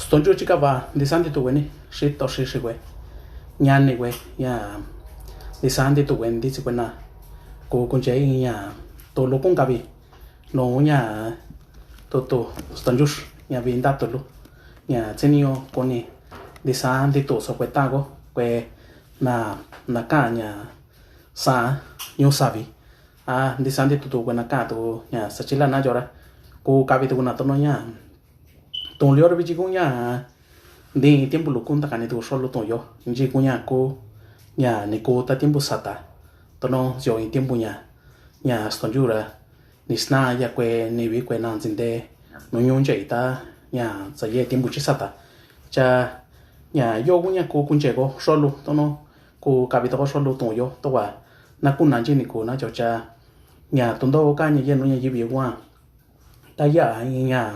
stonjo chika va desante tu weni shit to shi we nyan ni we ya desante tu wen di chikuna ko kunje ya to lo kong kabi no nya to stonjo ya vinda to lo ya tenio koni desante to so kweta go kwe na kanya sa nyo sabi desante tu kwena ka to ya sachila na jora ko kabi to na to no nya tông lior bị chỉ cũng nhà đi tiempo lúc cũng ta cái này tôi solo tông yo chỉ cũng nhà cô nhà này cô ta tiempo sata tao nó rồi tiempo nhà stonjura nisna ya que ni vi que nan zinde no nhung chạy ta nhà sẽ ye tiempo chỉ sata cha nhà yo cũng nhà cô cũng chạy cô solo tao nó cô cả bị tao solo tông yo taoว่าna cũng nan chỉ ni cô na cho cha nhà tông đâu cái nhà nó nhà gì bị qua ta ya nhà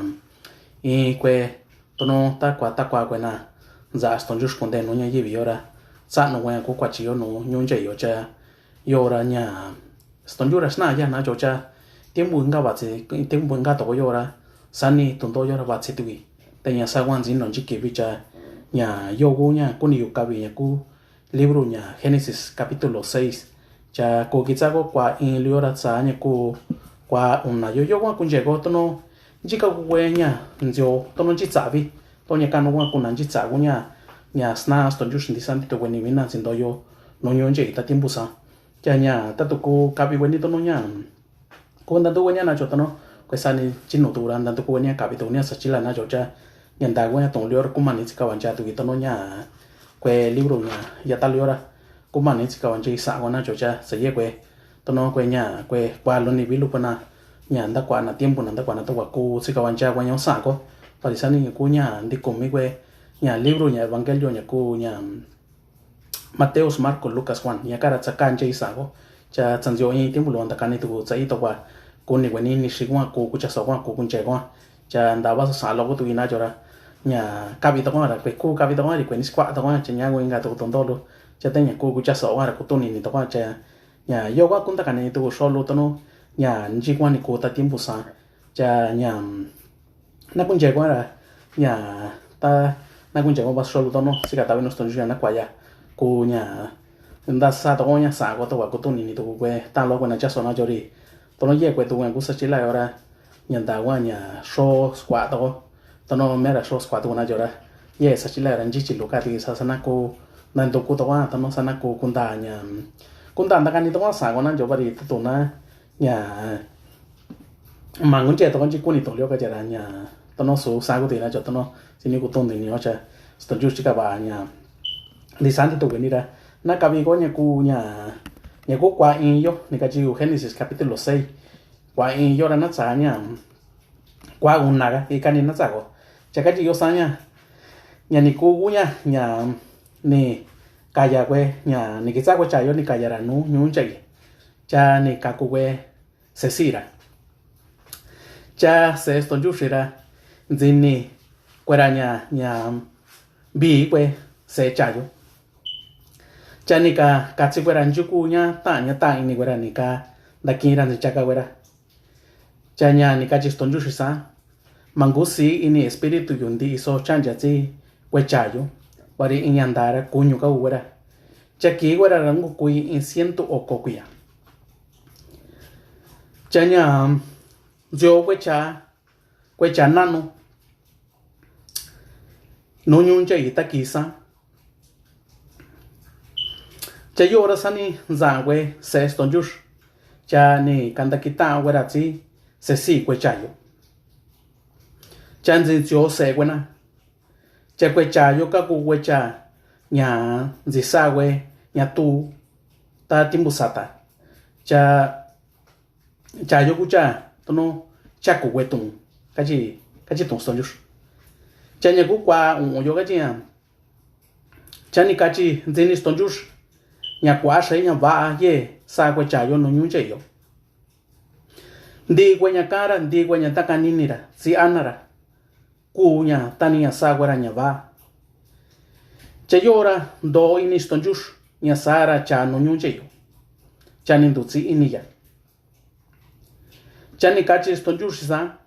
que tono ta qua que na za stonjus konde no nya yibi ora sa no wa ko kwachi yo no nyonje yo cha yo ra nya stonjura sna ya na jo cha tiempo nga ba che tiempo nga to yo ra sani tondo yo ra ba che tui te nya sa wan zin no ji ke bi cha nya yo go nya ko ni yo ka bi nya ku libro nya Génesis capítulo 6 cha ko kitsago kwa in liora sa nya ko kwa una yo wa kun je go tono chỉ có quê nhà nhiều tôi nói chỉ trả vì tôi nhà căn nó cũng nằm chỉ trả của nhà sna tôi just đi sang tôi quên mình là xin tôi yo nó nhon chỉ ta tiêm bù sa cha nhà ta tụi cô cà phê quên đi tôi nói nhà cô ta tôi quên nhà nào cho tôi nó cái sao này chỉ nổ tụ ra ta tôi quên nhà cà phê tôi nhà chỉ là nào cho cha nhận ta quên tổng liều cũng mà ní chỉ cảวันcha tụi tôi nói nhà quê libro nhà ya ta liều ra cũng mà ní chỉ cảวันcha sa của nào cho cha sẽ quê tôi nói quê nhà quê qua luôn đi ví dụ na nhà ta qua là tiempo ta qua là tôi qua cô sẽ có anh cha qua nhau xa có và thì sáng nay cô nhà đi cùng mấy quê nhà libro nhà Evangelio nhà cô nhà Mateos Marco Lucas Juan nhà cara chakan chơi xa có cha chân diệu như tiempo luôn ta cái này tôi chạy tôi qua cô này quen ní sĩ qua cô cha sáu qua cô cũng chạy qua cha đã bao xa lâu có tôi na cho ra nhà cà phê tôi qua là quê cô cà phê tôi qua thì quen ní qua tôi qua cha nhà quen gà tôi tốn đó luôn cha tên nhà cô cha sáu qua là cô tôi này tôi qua cha nhà yêu qua cũng ta cái này tôi solo tôi nó nhà chỉ quan cô ta tiêm bù sa cha nhà na cũng chạy qua là nhà ta na cũng chạy qua bắt solo đó nó sẽ cả tao nó tuần trước nó qua ya cô nhà người ta sa tao nhà sa của tao tôi nhìn tao quê ta lo quên cha số nó cho đi tao nó về quê tao quên cũng sẽ chỉ lại ora nhà ta qua nhà show squat tao nó mẹ là show squat tao nó cho ra ye sẽ chỉ lại là chỉ lúc cái thì sa sana cô nên tao tao nó sana cô cũng ta nhà cũng ta cái này tao sa của nó cho đi tao nó nhà mà ngón trẻ tao chỉ quan niệm liêu cái là nhà tao nó số sáng của tiền là cho tao nó xin những cái tôn tiền nó cho tao chú chỉ cả bà nhà đi sáng thì tao quên đi ra na cái việc có nhà cô qua in yo này cái chữ Génesis capítulo 6 qua in yo là nó trả nhà qua un naga cái này nó trả có chả cái chữ yo sáng nhà này cô cũng nhà này cái nhà quê nhà này cái giá của trái yo này cái nhà là nó nhún chạy cha này cả cô quê sẽ xí ra cha sẽ tuần trước ra gì nè quê ra nhà bị quê sẽ trả cho cha này cả chỉ quê ra chú cô nhà ta này quê ra này cả đã kia ra cha cả quê ra cha nhà này cả chỉ tuần trước sa mangu si ini espiritu yundi iso chanja chi quê trả cho và đi in nhận ra cô nhu cả quê ra cha kia quê ra răng cô quê in ciento o cô quê cha nhà yo quay cha nano no nhung cha ita kisa cha yo ra sani za we se stonjus cha ni kanda kita we ra chi se si quay cha yo cha nzi yo se we na cha quay cha yo ka ku quay cha nhà gì sa we nhà tu ta timbu sata cha yo kucha tono cha ku we tung cái gì tung son jus cha nhà ku qua yo cái gì cha ni cái gì zeni son jus nhà quá sai nhà va ye sa ku cha yo no nyu che yo ndi kwa nhà cara ndi kwa nhà takanini ra si anara ku nhà tania sa kwa nhà va cha yo ra do ini son jus nhà sa ra cha no nyu che yo cha ni du si ini ya cha ni ka chi son jus sa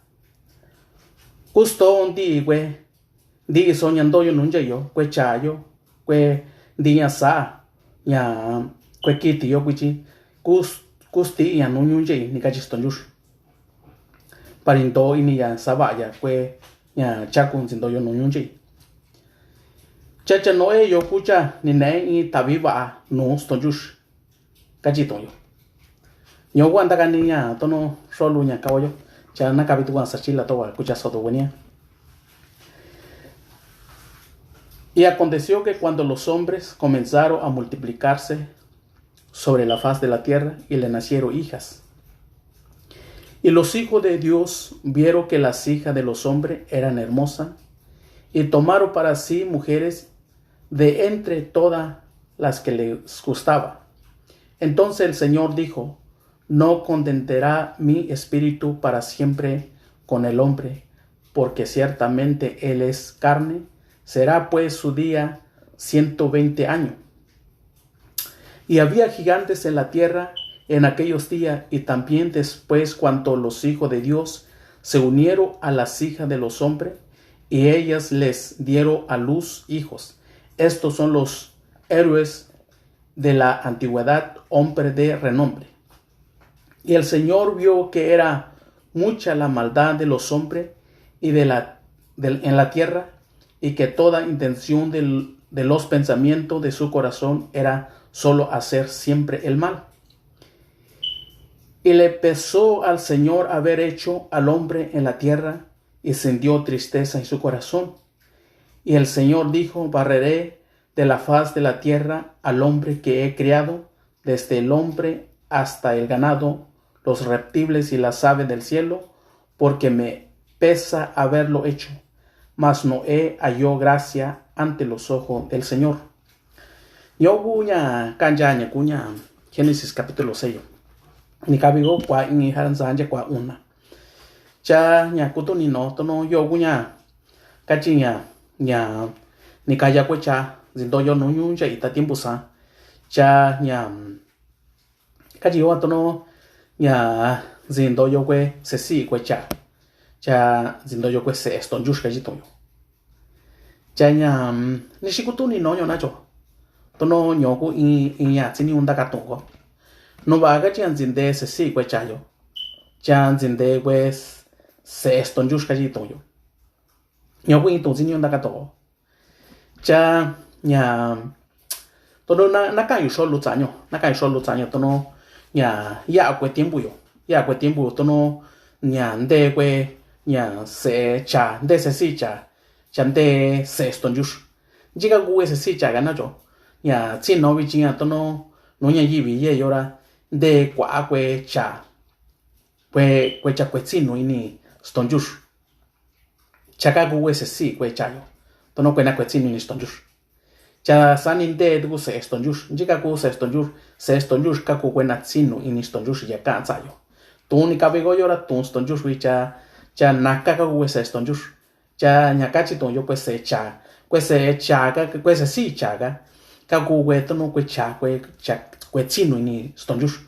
Gusto un di we di so nya ndo yo nun je yo kwe cha yo kwe di nya sa nya kwe kiti yo kuchi kusti ya nun je ni ka chiston yush parindo ini ya sabaya kwe nya chakun zindo yo nun je cha noe yo kucha ni nei i tabiba no ston yush ka chiton yo nyo wan ta ni ya tono solo nya kawayo cha na kabitu wan sa chila to wa kucha so do wenia. Y aconteció que cuando los hombres comenzaron a multiplicarse sobre la faz de la tierra y le nacieron hijas. Y los hijos de Dios vieron que las hijas de los hombres eran hermosas y tomaron para sí mujeres de entre todas las que les gustaba. Entonces el Señor dijo, no contentará mi espíritu para siempre con el hombre, porque ciertamente él es carne. Será pues su día 120 años. Y había gigantes en la tierra en aquellos días, y también después cuando los hijos de Dios se unieron a las hijas de los hombres, y ellas les dieron a luz hijos. Estos son los héroes de la antigüedad, hombres de renombre. Y el Señor vio que era mucha la maldad de los hombres y en la tierra, y que toda intención de los pensamientos de su corazón era solo hacer siempre el mal. Y le pesó al Señor haber hecho al hombre en la tierra, y sintió tristeza en su corazón. Y el Señor dijo, barreré de la faz de la tierra al hombre que he criado, desde el hombre hasta el ganado, los reptiles y las aves del cielo, porque me pesa haberlo hecho. Mas Noé halló gracia ante los ojos del Señor. Yo cuña canjaña cuña Génesis capítulo 6. Ni cabigo kwa ni haranzanja kwa una. Cha nya kuto ni no tono yo cuña cachiña nya ni kaya cuecha zindo yo no nyunja ita tiempo sa. Cha nya cachigo tono nya zindo yo kwe se si cuecha. Cha zindo yo kwe se eston jush kaji toyo. Cha nya nishikutu ni no nacho. Tono nyoku in ya tsini unda ka tongo. No ba ga chan zinde se si kwe cha yo. Chan zinde kwe se eston jush kaji toyo. Nyoku in tong zini unda ka tongo. Cha nya tono na ka yu sho lu zanyo. Na ka yu sho lu zanyo tono nya ya kwe tiempo yo. Ya kwe tiempo tono nya nde kwe nya se cha nde se si cha nde se eston jush jiga gue se si cha gana jo nya chin no bi chin tono no nya yi bi ye yora nde kwa kwe cha kwe cha kwe chin no ini eston jush cha gue se si kwe cha yo tono kwe na kwe chin ni eston jush cha sanin de du se eston jush jiga gu se eston jush ka kwe na chin no ini eston jush ya ka za yo tu ni ka be go yora tu eston jush wi cha naka ka kwe se eston jush cha nyakachi ton yo pues se cha ga kwe se si cha ga ka kwe tono kwe cha kwe chino ni eston jush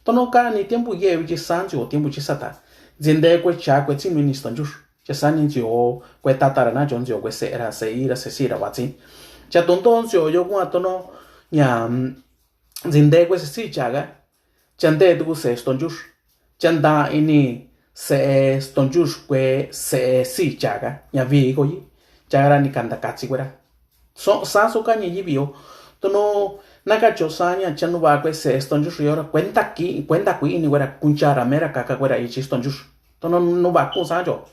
tono ka ni tiempo ye wi san jo tiempo chi sata zinde kwe cha kwe chino ni eston jush cha san ni jo kwe tatara na jon jo kwe se era se ira se si ra wa chi cha ton jo yo kwa tono nya zinde kwe se si cha ga chande du se eston jush chanda ini se eston jush kwe se si chaga nya vi go yi chaga ni kanda katsi kwera so ka ni yibio tono naga chosanya chanu ba kwe se eston jush yora cuenta qui ni wera kunchara mera kaka kwera ichi eston jush tono no ba ko sa jo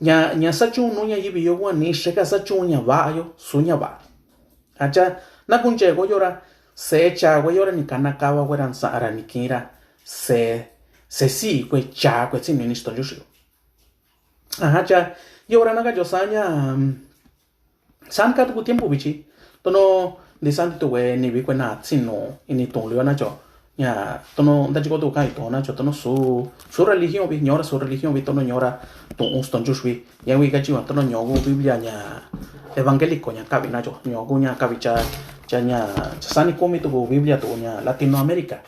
nya sachu no nya yibio wa ni sheka sachu nya ba yo sunya ba acha na kunche go yora se cha go yora ni kanaka wa wera sa ara ni kira se si kwe cha kwe tsini ni eston jush aha cha yora naga josanya san ka tu tiempo bichi tono de san tu we ni bi kwe na tsino ini ton leo na jo ya tono da jigo to kai to na jo tono su religion bi nyora su religion bi tono nyora to eston jush bi ya wi ka chi wa tono nyogo biblia nya evangélico nya ka bi na jo nyogo nya ka bi cha nya sani komi to biblia to nya latinoamérica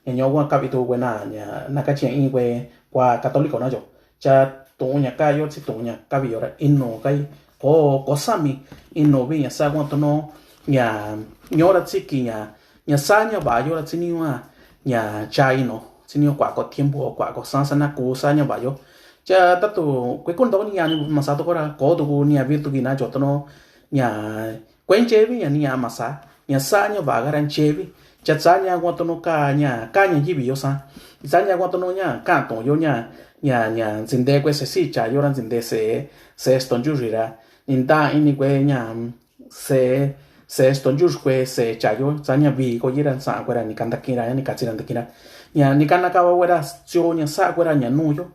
nyogo ka bi to we na nya na ka chi in we kwa católico na jo cha to nya ka yo chi to nya ka bi yora inno kai có sami ino vi nhà sa quan to nó nhà nhớ là chỉ kia nhà sa nhà bà yo là chỉ nhiều nhà trai nó chỉ nhiều quả có thiên bùa quả có sang sana cố sa nhà bà yo cha ta tu cái con đó nhà mà sa to có tu nhà vi tu gina cho to nó nhà quen chơi với nhà mà sa nhà bà cái chơi với cha sa nhà quan to nó cả nhà gì bị yo sa nhà quan to nó nhà cả tổ yo nhà zinde que se si cha yo ran zinde se stonju rira ninta ini que se stonju que se cha yo zanya vi ko yiran sa que ni kanda kira ni kachiran de kira ni kana ka wa cho nya sa que nya nu yo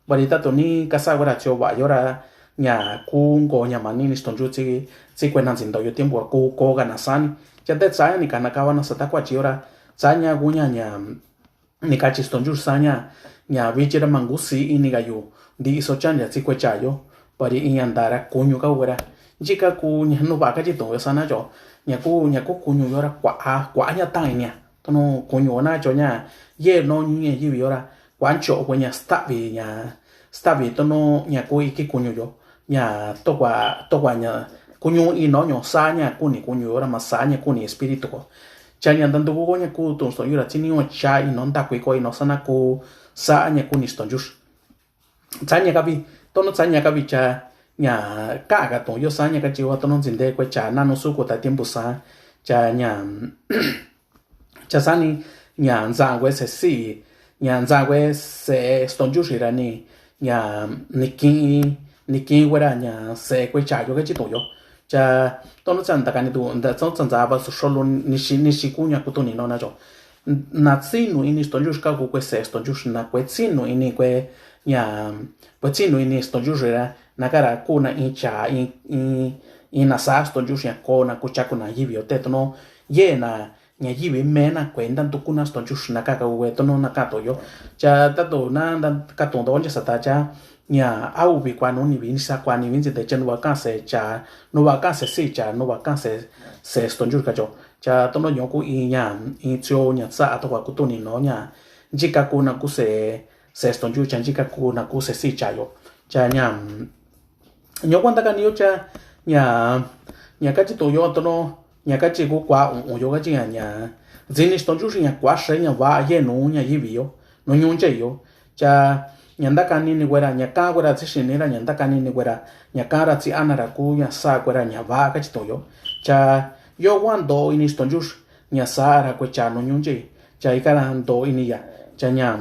barita to ni kasa wa cho ba yo ra nya ku ngo nya mani ni stonju chi que nan zindo yo tiempo ko ga na san cha de sa ni kana ka wa na sa ta kwa chi ora zanya gu nya ni kachi stonju sanya nhà vi chơi mangu si ini gayu di so chan ya chikwe chayo pari inyandara kunyu ka wera jika ku nya no ba ka ji to sana jo nya ku kunyu yora kwa nya tai nya to no kunyu na jo nya ye no nyi yi yora kwan cho ko nya sta vi to no nya ku iki kunyu yo nya to kwa nya kunyu i no nyo sa nya ku ni kunyu yora ma sa nya ku ni espiritu ko cha nya dan do ko nya ku to so yora chini o cha i no nda ko i no sana ku sa nya ku ni stonjus cha nya ka bi to no cha nya ka bi cha nya ka ga to yo sa nya ka chi wa to no jin de ko cha na no su ko ta tiempo sa cha nya cha sa ni nya za we se si nya za we se stonjus ra ni nya ni ki we ra nya se ko cha yo ka chi to yo cha to no chan ta ka ni tu nda so chan za ba so solo ni shi ku nya ku to ni no na jo na tsinu ini stonjus ka ku se stonjus na ku tsinu ini ku nya ku tsinu ini stonjus ra na kara ku na incha in na sa stonjus ya ko na ku cha ku na yibio te to no ye na nya yibi me na cuentan tu ku na stonjus na ka ku to no na ka to yo cha ta to na ka to do sa ta cha nya au bi kwa no ni bi sa kwa ni vin de chen wa ka se cha no wa ka se si cha no wa ka se stonjus ka jo cha to no yo ku i nya i cho nya sa to wa ku to ni no nya jika ku na ku se stonju cha jika ku na ku se si cha yo cha nya yo kwanta ka ni yo cha nya ka chi to yo to no nya ka chi ku kwa yo ka chi nya zini stonju nya kwa she nya wa ye no nya yi bi yo no nyu che yo cha nya nda ka ni gwera nya ka gwera chi shi ni ra nya nda ka ni gwera nya ka ra chi ana ra ku nya sa gwera nya wa ka chi to yo cha yo wan do ini stonjus nya sara ko cha no nyunje cha ikara do ini ya cha nya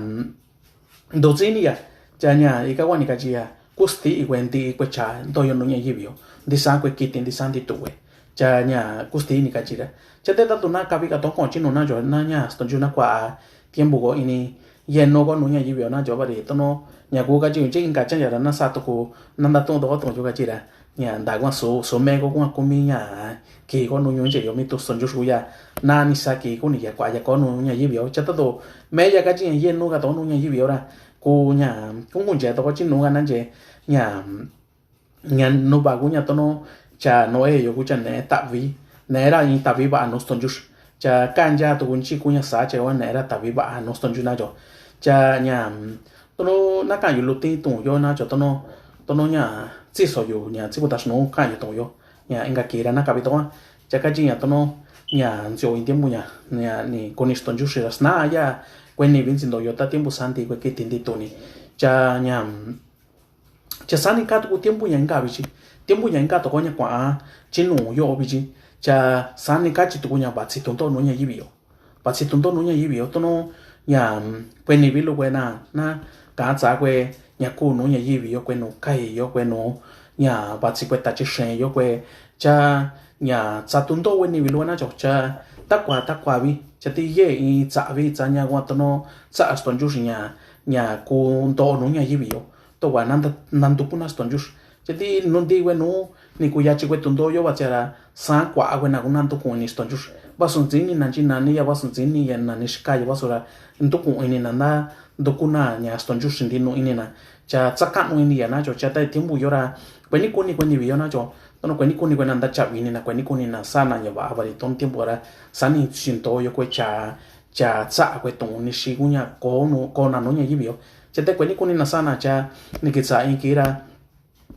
do zini ya cha nya ika wani ka chia kusti iwendi ko cha do yo no nya yibio di sa ko kitin di san di tuwe cha nya kusti ni ka chira cha te ta tu na ka bi ka to ko chino na jo na nya stonju na kwa tiempo go ini ye no go no nya yibio na jo ba de to no nya ko ka chi chi ka cha ya na sa to ko na da to do to jo ka chira nya da kwa so me ko kwa mi nya ki ko no nyunje yo mi to son yo ya na ni sa ki ko ni ya kwa ya ko no nya yibio cha to me ya ka chi ye no ka to no nya yibio ra ko nya ko kun je to ko chi no ga nan je nya no ba ko nya to no cha no e yo ku cha ne ta vi ne ra ni ta vi ba no son yo cha kan ja to kun chi ku nya sa che wa ne ra ta vi ba no son yo na jo cha nya to no na ka yu lu ti tu yo na cho to no nya chỉ số yo nya chỉ có ta snow ka yo to yo nya inga kira na ka bi to cha ka ji nya to no nya jo in tiempo nya ni con esto yo se las na ya kwen ni vin sin do yo ta tiempo santi ko ke tin di to ni cha nya cha sani ka to tiempo nya nga bi chi tiempo nya nga to ko nya kwa chi nu yo bi chi cha sani ka chi to nya ba chi to no nya yi bi yo ba chi to no nya yi bi yo to no nya kwen ni bi lo na ka za kwe nya ku no nya yi bi yo kwen no kai yo kwen no nya ba chi kwe ta chi shen yo kwe cha nya cha tun do wen ni bi lo na cho cha ta kwa bi cha ti ye i cha vi cha nya wa to no cha ston ju nya ku do no nya yi bi yo to wa nan tu kuna ston ju cha ti no di we no ni ku ya chi kwe tun do yo ba cha ra sa kwa we na ku nan tu ku ni ston ju ba sun jin ni nan jin na ni ya ba sun jin ni ya na ni shika ya ba so ra ndu ku ni na na do kuna nya ston ju shin di no ini na cha ka no ini ya na cho cha ta tiempo yo ra kweni bi yo na cho no kweni na nda cha ni na kweni na sana ya ba ba ton tiempo ra sani shin to yo kwe cha kwe ton ni shi ku nya ko na no nya yi bi yo cha ta kweni na sana cha ni ke cha in ki ra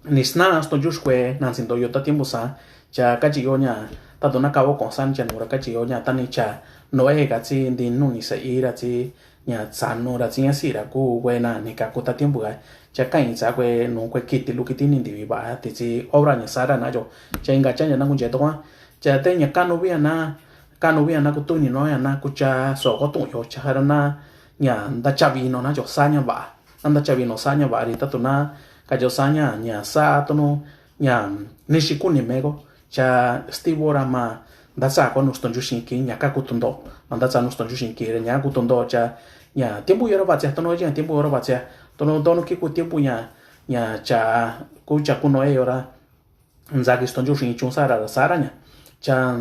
ni sna sto ju shwe nan sin do yo ta tiempo sa cha ka chi yo nya ta do na ka bo con san cha no ra ka chi yo nya ta ni cha no e ka chi din nu ni sa i ra chi nya san no ra chi nya si ra ku we na ni ka ku ta tiempo ga cha ka in sa kwe no kwe kiti lu kiti ni di ba ti chi obra nya sa ra na jo cha inga cha nya na kun je to cha te nya ka no vi na ku tu ni no ya na ku cha so ko tu yo cha ra na nya da cha vi no na jo sa nya ba anda cha vi no sa nya ba ri ta tu na ka jo sa nya sa to no nya ni shi ku ni me go cha Steve ora ma da sa ko no sto ju shin ki nya ka ku tu ndo anda sa no sto ju shin ki re nya ku tu ndo cha nya tiempo yo ba cha to no ya tiempo yo ba cha to no ki ku tiempo nya cha ku cha ku no e ora nza ki sto ju shin chung sa ra nya cha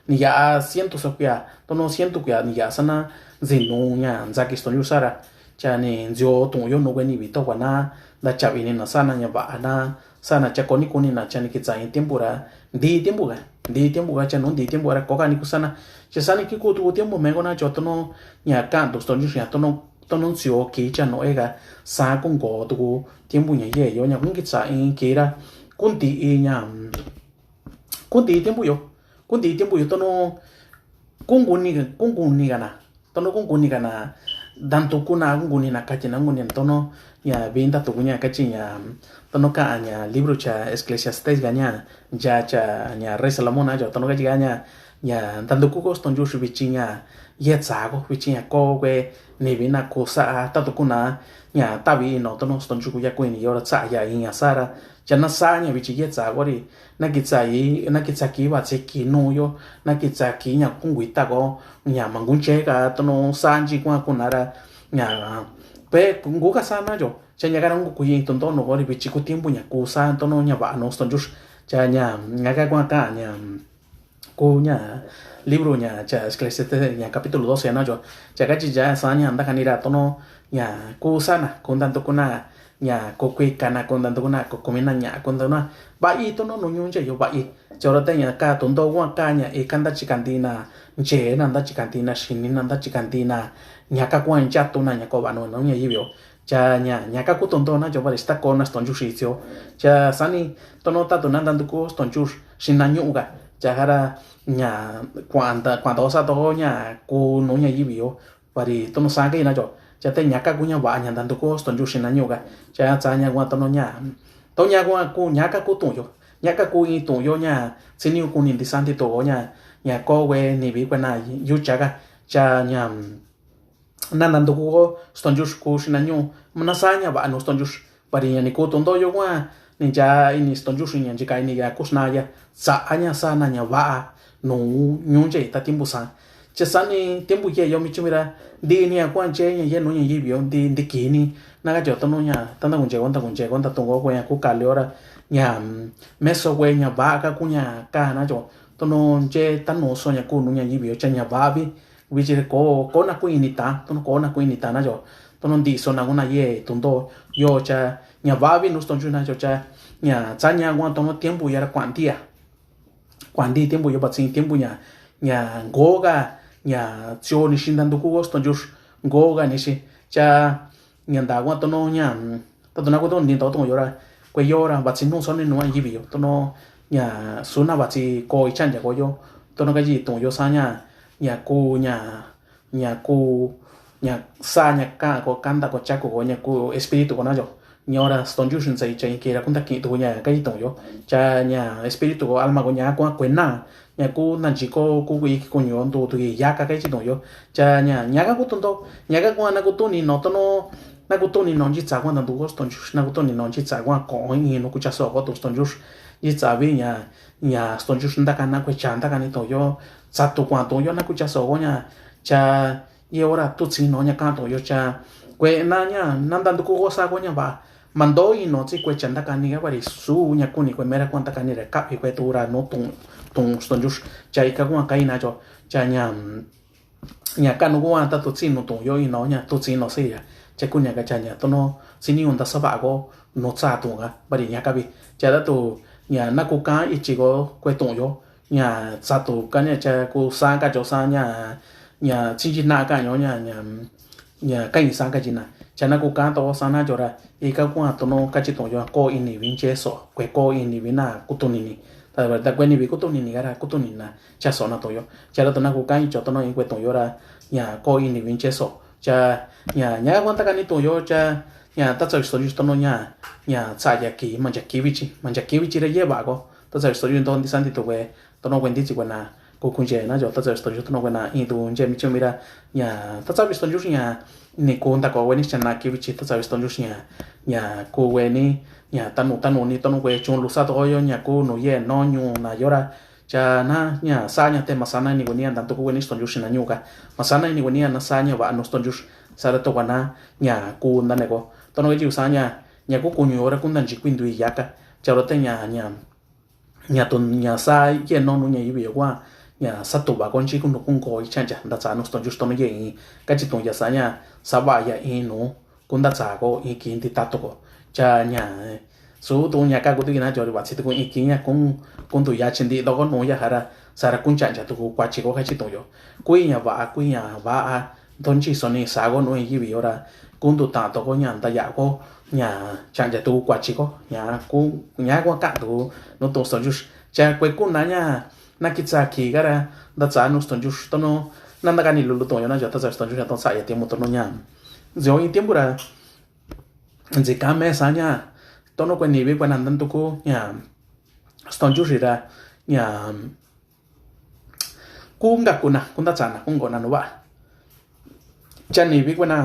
ni ya siento so kya to no siento kya ni ya sana zinu nya nza ki sto ju sa ra cha ni nzio tu yo no we ni bi to wa na da cha vi ni na sana nya ba na sana cha koni na cha ni ki za tiempo ra di tiempo ga cha no di tiempo ra ko ka ni ku sana cha sana ki ku tu tiempo me go na cho to no nya ka to sto ju shin to no nzio ki cha no e ga sa kun go tu tiempo nya ye yo nya kun ki za in ki ra kun ti tiempo yo to no kun ni ga na to no kun ni ga na dan tu kuna kun ni na ka chi na kun ni to no ya vinta tu nya ka chi nya to no ka nya libro cha Eclesiastes ga nya ja cha nya Rey Salomón jo to no ga ji ga nya dan tu ku ko ston ju shi bi chi nya ye za go bi chi nya ko we ni bi na ko sa ta tu kuna nya ta bi no to no ston ju ku ya ko ni yo ra za ya in ya sa ra cha na sa nya bi chi ye za go ri na ki za ki wa che ki no yo na ki za ki nya kun wi ta go nya mang gun che ga to no san ji kwa ku na ra nya pe kungu ka sa na jo cha nya ga ngu ku yin ton no go ri bi chi ku tiempo nya ku sa to no nya ba no ston ju cha nya ga kwa ka nya ku nya libro nya cha Eclesiastes nya capítulo 12 na jo cha ga chi ja sa nya anda kanira to no nya ku sa na kun dan to kuna nya ko kwe kana kun dan to kuna ko komina nya kun dan na ba i to no no nyu che yo ba i cho ra ta nya ka ton do wa ka nya e kan da chi kan ti na che na da chi kan ti na shin ni na da chi kan ti na nya ka kwa cha to na nya ko ba no nya yi bio cha nya ka ku ton do na jo ba sta ko na ston ju shi tio cha sani to no ta to na dan ko ston ju shin na nyu ga cha gara nya cuando sa to nya ku no nya yi bio pari to no sa ga na jo cha te nya ka ku nya ba nya dan ko ston ju shin na nyu ga cha cha nya wa to no nya wa ku nya ka ku tu yo nya sini ku ni disanti to nya ko we ni bi kwa na yu cha ga cha nya nan ko ston ju ku shin na nyu na sa nya ba no ston ju pari nya ni ku to yo wa ni ja ini ston ju shin nya ji kai ni ga ku sna ya sa anya sa na nya ba no nyu je ta tiempo sa cha sa ni tiempo ye yo mi chumira di ni a kwan che nya ye no nya yi bio di ki ni na ga jo to no nya ta na kun je kon ta to go ko ya ku ka le ora nya meso we nya ba ka ku nya ka na jo to no je ta no so nya ku no nya yi bio cha nya ba bi wi je ko na ku ni ta to no ko na ku ni ta na jo to no di so na una ye to do yo cha nya ba bi no ston ju na jo cha nya cha nya wa to no tiempo ya ra kwan di tiempo yo ba sin tiempo nya go ga nya cho ni shin dan du ku ston ju go ga ni shi cha nya da wa to no nya ta to na ko to ni to yo ra kwe yo ra ba sin no so ni no yi bi yo to no nya su na ba chi ko i chan ja ko yo to no ga ji to yo sa nya ku nya sa nya ka ko kanda ko cha ko nya ku espíritu ko na yo nyora ston ju shin sai chai ke ra kun ta ki to nya ka i to yo cha nya espíritu ko alma ko nya ko na nya ku na ji ko ku wi ko nyo to ya ka chi to yo cha nya ga ku to nya ga ko na ku to ni no to no na ku to ni no ji cha ko na du ko ston ju na ku to ni no ji cha ko ko ni no ku cha so ko to ston ju ji cha vi nya ston ju shin da ka na ku cha da ka ni to yo sa to kwa to yo na ku cha so ko nya cha ye ora tu chi no nya ka to yo cha kwe na nya nan dan ku ko sa ko nya ba mando y no si kwe chanda ka ni ga bari su nya ku ni kwe mera kwanta ka ni re ka kwe tu ra no tung ston ju cha i ka kwa ka ina jo cha nya ka no kwa ta tu chi no to yo i no nya tu chi no se ya cha ku nya ga cha nya to no sini un da sa ba go no cha tu ga bari nya ka bi cha da tu nya na ku ka i chi go kwe tu yo nya sa tu ka nya cha ku sa ka jo sa nya chi na ka yo nya ka i sa ka ji na chana ku ka to sana jora e ka kwa to no ka chi to yo ko ini vin che so kwe ko ini vina kutuni ni ta verdad kwe ni vi kutuni ni gara kutuni na cha so na to yo cha to na ku ka i cho to no i kwe to yo ra ya ko ini vin che so cha ya kwanta ka ni to yo cha ya ta cha so to no ya cha ya ki man ja ki vichi re ye ba go ta cha so yo to di san di to we to no kwen di chi kwen na cô cũng chơi nó cho tất cả số chúng nó quen là in tu chơi mình chơi mình ra nhà tất cả số chúng nhà này cô ta có quen đi na kia vị tất cả số chúng nhà cô quen đi nhà tanu ni tanu quen chung lúc sau tôi nhà cô nói ye nó nhu na yora cha na nhà sa nhà tem masana ni quen tanto cô quen đi số chúng na nhu cả masana ni quen na sa nhà và nó số chúng sa đó tôi na nhà cô na này cô tôi nói chịu sa nhà cô nhu ra cũng đang chỉ quen đuôi giá cả cho đó tới nhà sa ye nó nhà gì vậy qua nhà sát tụ bà con chỉ cũng được cũng có ý chăng chả đặt ra nó toàn just nó vậy cái chỉ tụng nhà sa nhà sa bà nhà in nó cũng đặt ra có ý kiến thì tát có cha nhà số tụng nhà các cô tôi nói cho bạn sẽ tụng ý kiến nhà cũng tụi nhà trên đi đó có nói nhà hara sa ra cũng chăng chả tụng qua chỉ có cái chỉ tụng yo quê nhà vợ thôn chỉ son này sa có nói gì vậy ra cũng tụi ta có nhà ta nhà có nhà chăng chả tụng qua chỉ có nhà qua cả tụng nó tụng son just cha quê cũng nói nhà na kitsa ki gara da tsa no ston jush tono nanda kani lulu to yana jata sa ston jush ton sa ya tiempo tono nya zo in tiempo ra nze kame sa nya tono ko ni be kwa nandan to ko nya ston jush ra nya kunga kunda tsana kungo na no ba chan ni be kwa na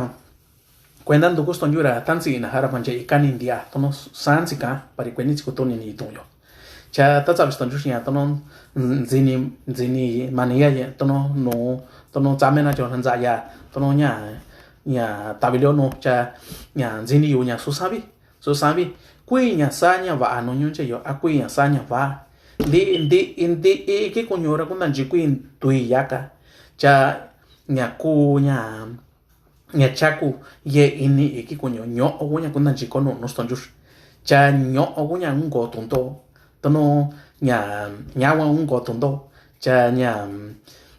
kwendan to ko ston jura tansi na hara panje ikan india tono sansika pari kweni ko toni ni to yo cha ta sa ston jush nya tono zini mania ya tono zamena cho hanza ya tono nya tabilio no cha nya zini yu nya susabi kui nya sa nya va no nyu che yo akui nya sa nya va di e ke kunyora kuna jikui tui yaka cha nya ku nya chaku ye ini e ke kunyo nyo o nya kuna jikono no stonjus cha nyo o nya ngo tonto tono nhà ông có tồn đâu cha nhà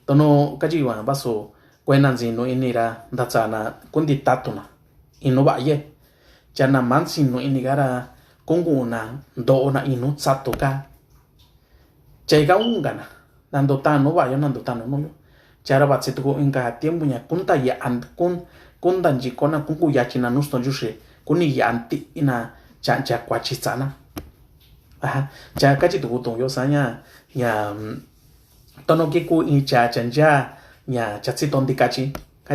tao nó cái gì mà bắt số quen làm gì nó ini ra đặt ra là cũng đi tát tụi nó ino vậy ye cha na man xin nó ini ra cũng cũng na do na ino sát tụi cả chạy cái ông cả na làm đồ ta nó vậy làm đồ ta nó cha ra bắt sẽ tụi in cả tiêm punya cũng ta ya ăn cũng đàn chỉ có na cũng cũng ya chỉ na nó tồn chút cũng ni ya ăn tị na cha quá chỉ sana cha cái gì tụi tụi yo sa nhà tao nó cái cô in cha chân cha nhà cha chỉ tông đi cái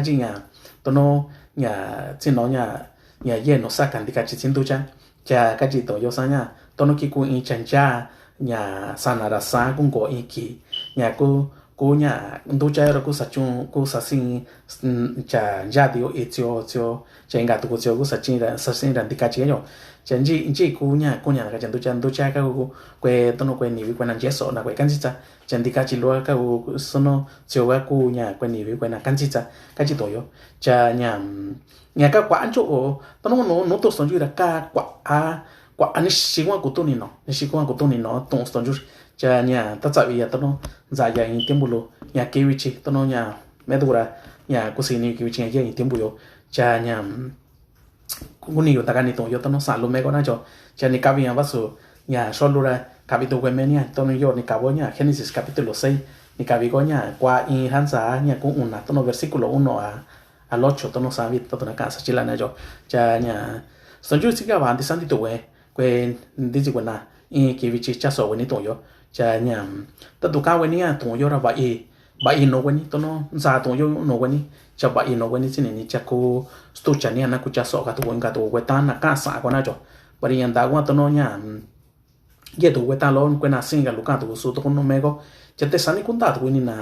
gì nhà tao nó nhà chỉ nó nhà ye nó sa cần đi cái gì chính tu cha cái gì tụi yo sa tao nó cái cô in chân cha nhà sana ra sa cũng có in kỳ nhà cô nhà tu cha rồi cô sa sinh cha gia điều ít cho cha ingà tụi cô sa sinh ra đi cái gì nhở chẳng chỉ cô nhà cái chẳng tu cha cái quê tôi nó quê nhiều quê làm chết na quê căn gì chẳng đi cái chỉ lo cái sono chiều cái cô nhà quê nhiều quê làm căn gì cái chỉ tuổi cha nhà cái quán chỗ tôi nó tôi sống như là cái quả anh xí qua của tôi nó tổng sống như cha nhà ta chạy bây giờ tôi nó dài dài tiếng bulu nhà kia vị trí tôi nó nhà mẹ tôi ra nhà cô xin kia vị trí nhà tiếng bulu cha nhà cũng nhiều ta cái này tôi nó sản luôn mấy con này cho cha này cabi vào số nhà solo ra capítulo que menia tôi nói yo ni cabo nhà Genesis capítulo 6 ni cabi có nhà qua in hansa nhà cũng una tôi nói versículo 1 al 8 tôi nó sabe tôi nó casa chila này cho cha nhà son yo siga van de santito que dice buena y que vichi cha so ni tôi yo cha nhà tôi tu cao ni tôi yo ra vậy no ni tôi nó ra tôi yo no ni cha vậy no ni sin ni cha ko sto cha ni na ku cha so ka tu que tan na casa con na cho bari anda gua tôi nó nhà ye tu que tan lo que na singa lu ka tu so to no mego cha te sani kun ta tu ni na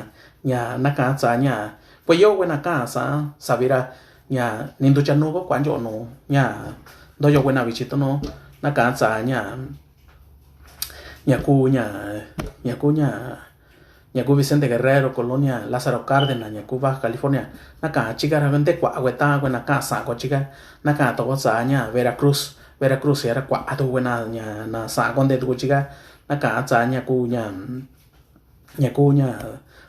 nhà na ka cha nhà pues yo que na casa sabira nhà nin tu cha no ko quan cho no nhà do yo que na vichi to no na ka cha nhà cô Vicente Guerrero, Colonia Lázaro Cárdenas, nhà cô Baja California, naka chica realmente kwa weta kwa naka sa kwa chica naka to sa nhà Veracruz era kwa to buena nhà na sa con de tu chica naka sa nhà cô nhà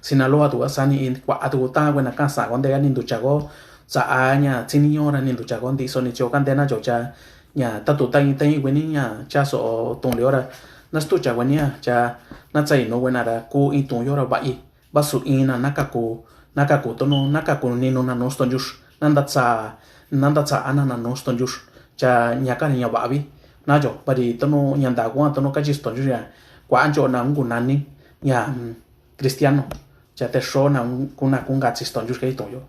Sinaloa tu sa ni kwa tu ta buena casa con de ganin tu chago sa nhà chini yora ni tu cha con ti so ni cho kan de na cho cha nhà ta tu tai tai we ni nhà cha so tong le ora na stu cha we ni cha na chai no we na ra ku i tong yora ba i ba su i na naka ku to no naka ku ni no na no ston jus nanda cha ana na no ston jus cha nhà ka ni ba bi na jo ba di to no nya da kwa to no ka ji ston jus ya kwa an cho na ngu na ni nhà cristiano cha te sho na kuna kunga chi ston jus ka i tong yo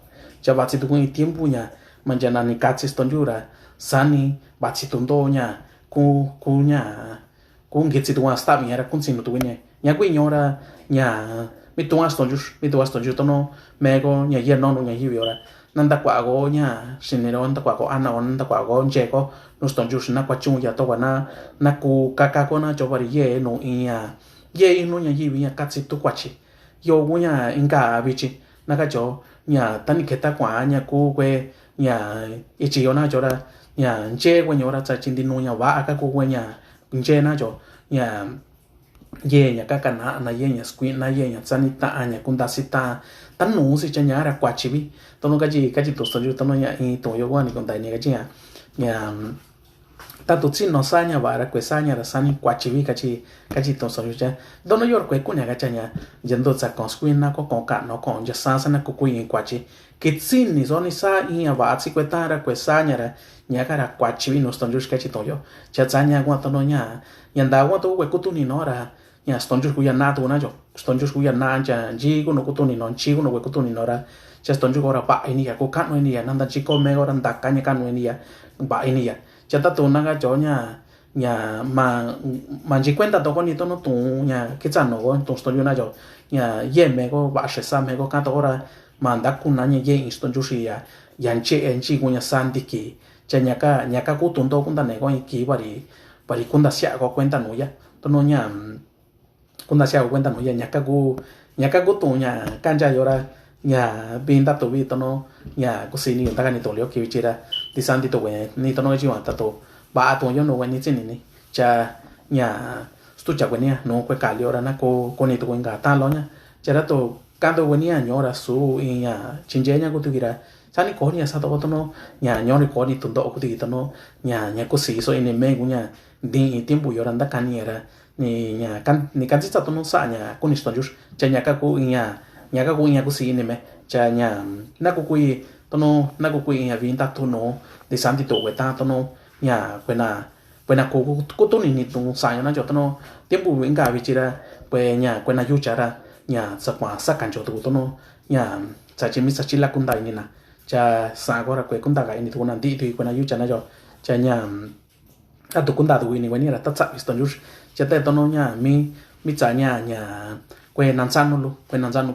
cha ba chi tu kun tiempo nya manjana ni ka chi ston jura sani ba chi tundo nya ku nya ku ngi chi tu wa sta mi era kun sin tu nya ku nyora nya mi tu aston jus to no me go nya ye no nya hi ora nanda kwa go nya sinero nanda kwa go ana on nanda kwa go nje go no ston jus na kwa chung ya to wa na ku ka ko na cho ba ye no nya ye no nya hi nya ka chi tu kwa chi yo go nya inga bi chi na ka cho nhà tani keta kwa nhà cô que nhà ichi yo na cho ra nhà che qua nhỏ ra cha chin din no nhà wa ka cô que nhà che na cho nhà ye nhà ka kana na ye nhà screen na ye nhà sanita nhà kunda sita tan no si cha nhà ra kwa chi bi to no ka ji to so ju to no nhà i to yo wa ni kon dai ni ka ji nhà ta tu chin no sa nhà wa ra que sa nhà ra sani kwa chi bi ka chi to so ju cha do no yor que ku nhà ka cha nhà yendo cha con screen na ko con ka no con ya sa na ko ku yin kwa chi que chin ni so ni sa i ya wa chi que ta ra que sa nhà ka ra kwa chi bi no ston ju ka chi to yo cha nhà kwa to no nhà yanda wa to we ku tu ni no ra nhà ston ju ku ya na tu na jo ston ju ku ya na cha ji ku no ku tu ni no chi ku no we ku tu ni no ra cha ston ju ko ra pa ini ya ko ka no ini ya nanda chi ko me go ran da ka nya ka no ini ya ba ini ya cha ta tu na ga cho nhà mà chỉ quen ta đâu có ni tôi nó tu nhà cái chân nó có tu ston ju na jo nhà ye me go ba she sa me go ka to ra mà đã kun na nhà ye ston ju shi ya yan che en chi ku nhà san di ki cha nhà ka ku tu to kun ta ne go ki bari kun da sia go cuenta no ya to no nhà kun da sia go cuenta no ya nhà ka ku tu nhà kan ja yo ra nhà bin ta tu vi to no nhà ku si ni ta ka ni to leo ki chi ra ti san ti to we ni to no ji wa ta to ba to yo no we ni chin ni cha nhà stu cha we ni no kwe ka leo ra na ko ni to nga ta lo nya cha ra to ka to we ni nyo ra su i nhà chin je nya ku tu gira sani ko ni sa to no nhà nyo ri ko ni tu do ku ti to no nhà ku si so ini me ku nhà di tiempo yo randa kan era ni nhà kan chi to no sa nhà ku ni sto jus cha nhà ka ku nhà ku si ni me cha nhà na ku to no na ku nhà vin ta to no de santi to we ta to no nhà buena ku to ni tu sa na jo to no tiempo venga vi chira pues nhà buena yu chara nhà sa kwa sa kan jo to no nhà cha chi mi sa chi la kun dai ni na cha sa go ra ku kun da ga ni tu na di tu buena yu cha na jo cha nhà a tu kun da tu ni we ni ra ta sa sto jus cha te to no nhà mi cha nhà que nan san no lu que nan san no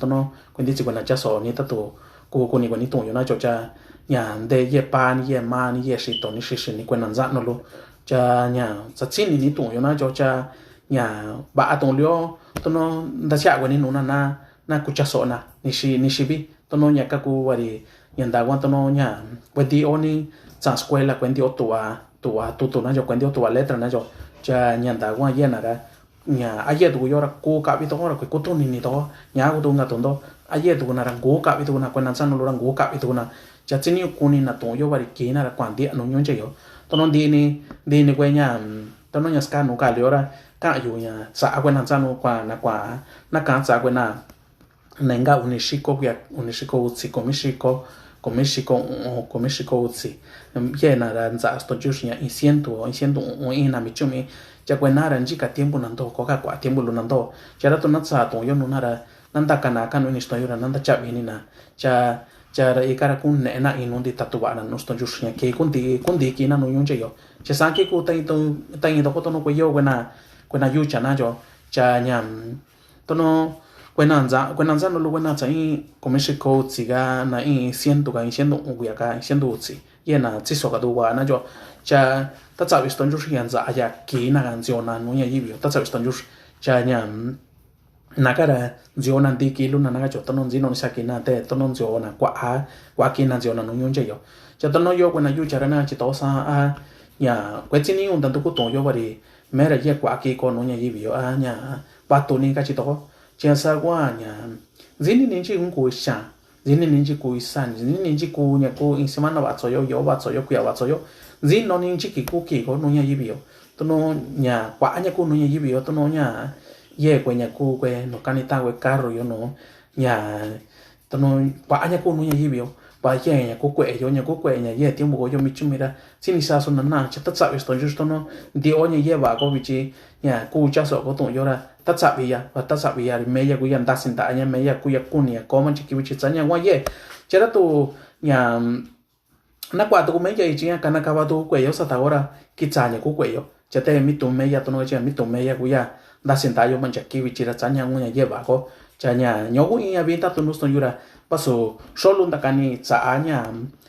to no que di chi buena cha so ni ta tu ku ni ni tu yo na jo cha nhà de ye pa ni ye ma ni ye shi to ni shi ni que nan san no lu cha nhà sa chi ni tu yo na jo cha nhà ba to lyo to no da cha we ni no na ku cha so na ni shi bi to no nhà ka ku wa ri yanda wa to no nhà we di oni sa escuela cuenti otua tu na jo cuenti otua letra na jo cha nyanda wa ye na ra nhà aye tu yo ra ko ka bi to ra ko to ni to nhà ko tu nga to do aye tu na ra go ka bi tu na ko na san no ra go ka bi tu na cha chini ku ni na to yo wa ri ki na ra kwan di no nyon che yo to no di ni ko nhà to no nya ska no ka le ra ka yu nhà sa ko na san no kwa na ka sa ko na nenga unishiko utsi komishiko utsi ye na ra nza sto jush ya insiento ina michumi ya kwena ra njika tiempo nando koka kwa tiempo lu nando ya ra to na sa to yo no na ra nanda kana kanu ni sto yo ra nanda cha ni na cha ra ikara kun ne na inundi tatuwa na no sto jush ya ke kundi ki na no yonje yo cha sa ke ku tai to ko to no ko yo kwena yu cha na jo cha nyam to no cuando no lo buena ahí como ese coach ga na siento uya ka siento utsi ye na tsiso ga do wa na jo cha ta za visto nju shi yanza aya ki na gan zio na no ya yibio ta za visto nju cha nya na ka ra zio na di ki lu na ga jo to no zino sa ki na te to no zio na kwa ki na zio na no yonje yo cha to no yo na yu cha na chi to sa a ya kwe ni un tanto ko to yo bari mera ye kwa ki ko no ya yibio a nya ba to ni ka chi to cha sa kwa nya zini ni chi un ko sha zini ninji ku isan zini ninji ku nya ku in semana ba tsoyo yo ba tsoyo ku ya ba tsoyo zin no ninji ki ku ki ko no nya yibio to no nya kwa nya ku no nya yibio to no nya ye kwe nya ku kwe no kanita kwe carro yo no nya to no kwa nya ku no nya yibio ba ye nya ku kwe yo nya ku kwe nya ye tiempo yo michumira sini sa so na cha ta sa esto justo no di o nya ye ba ko bichi nya ku cha so ko to yo ra ta sa bi ya ta sa bi ya me ya ku ya nda sin ta nya me ya ku ya ku ni ko man chi ki bichi tsanya wa ye chera to nya na kwa to me ya chi ya kana ka ba to kwe yo sa ta ora ki tsanya ku kwe yo cha te mi to me ya to no cha mi to me ya ku ya nda sin ta yo man cha ki bichi ra tsanya wa ye ba ko cha nya nyo ku ya bi ta to no sto yura paso solo nda kani tsa anya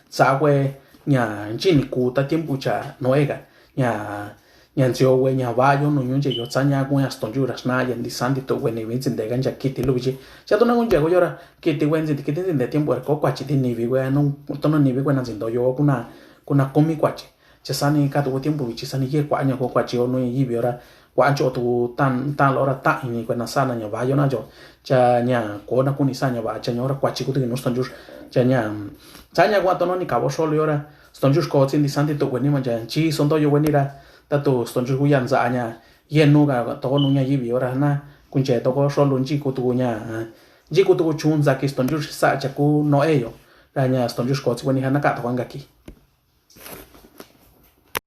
tsa kwe nya jini ku ta tiempo cha noega nya nzio we nya va yo no yunje yo tsanya ku ya stonjura sna ya ndi sandi to we ni vinzin de ganja kiti luji cha to na gunja go yora kiti wenzi kiti de tiempo ko kwa chi ni vi we no to no ni vi we na zindo yo kuna komi kwa chi cha sani ka to tiempo vi chi sani ye kwa nya ko kwa chi no yi vi ora kwa cho tu tan lora ta ni kwa na sana nya va yo na jo cha nya ko na kuni sanya va cha nyora kwa chi ku no stonjur cha nya kwa to no ni ka bo solo yora stonjur ko tsin di santi to we ni ma cha chi son to yo we ni ra ta to stonjur ku yan za nya ye no ga to no nya yi vi ora na kun che to ko solo chi ku tu nya ji ku tu chun za ki stonjur sa cha ku no e yo ra nya stonjur ko tsi we ni ha na ka to nga ki